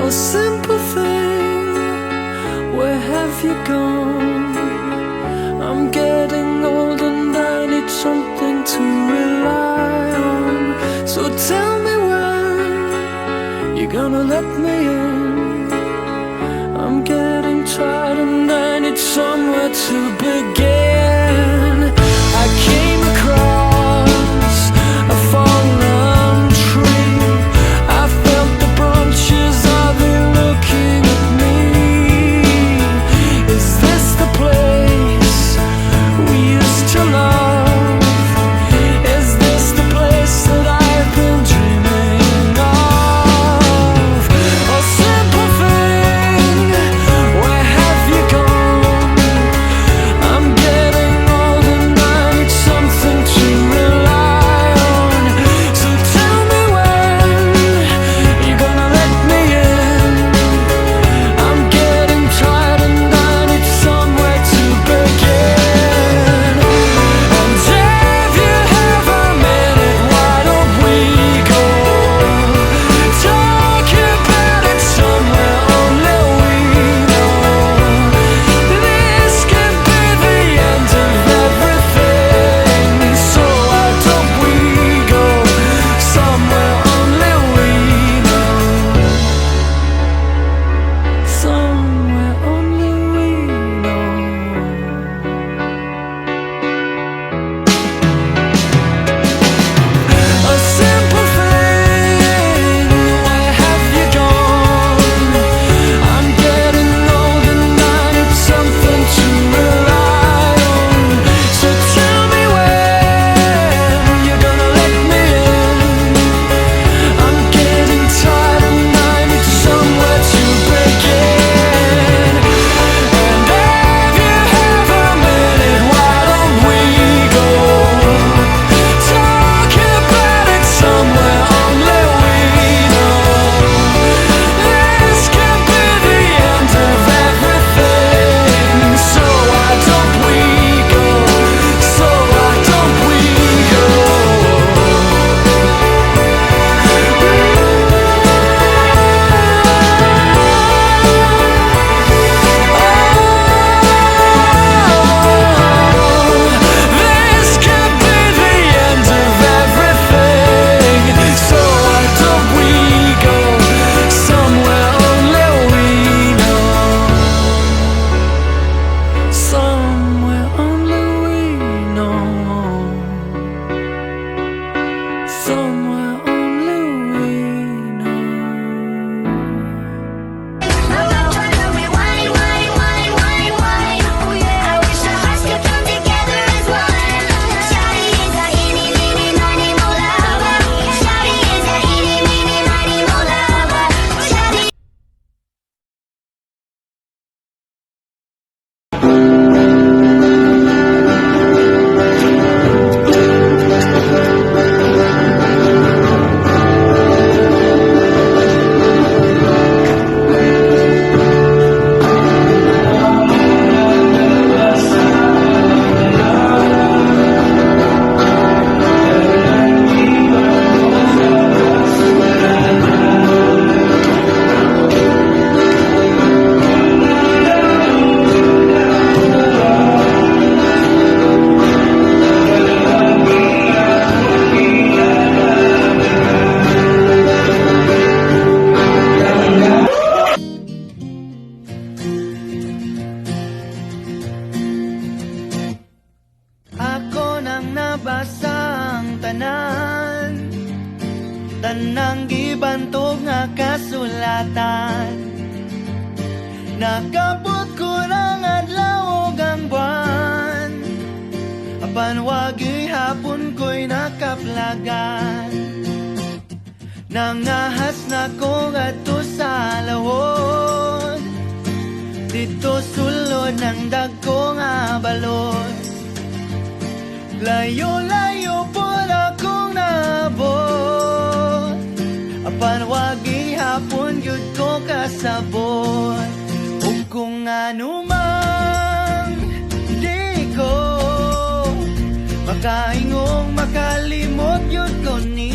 Oh, simple thing, where have you gone? I'm getting old and I need something to rely on. So tell me when you're gonna let me in. I'm getting tired and I need somewhere to begin. I came across a fallen tree. I felt the branches of it looking at me. Is this the place we used to love? Is this the place that I've been dreaming of? Oh, simple thing, where have you gone? I'm getting old and I need something to rely on. So tell me when you're gonna let me in. I'm getting tired and I need somewhere to begin. And if you have a minute, why don't we go talk about it somewhere only we know? This could be the end of everything. So why don't we go somewhere only we know? Somewhere only we know. A simple thing, where have you gone? I'm getting old and I need something to rely on. So tell me when you're gonna let me in. I'm getting tired and I need somewhere to begin. And if you have a minute, why don't we go talk about it somewhere only we know? This could be the end of everything. So why don't we go? So why don't we go? This could be the end of everything. So why don't we go somewhere only we know? Somewhere only we know. Somewhere only we know. Ako nang nabasa ang tanan, tanang gibantog nga kasulatan. Nakabot ko ng adlaw ug ang buwan, apan wagi hapon ko'y nakaplagan. Nangahas na ko ngadto sa lawod, dito sulod ng dagko nga balod. Layo-layo po akong naabot, apan wagi hapon yun ko kasabot. Ug kung anumang di ko makaingong makalimot yun ko ni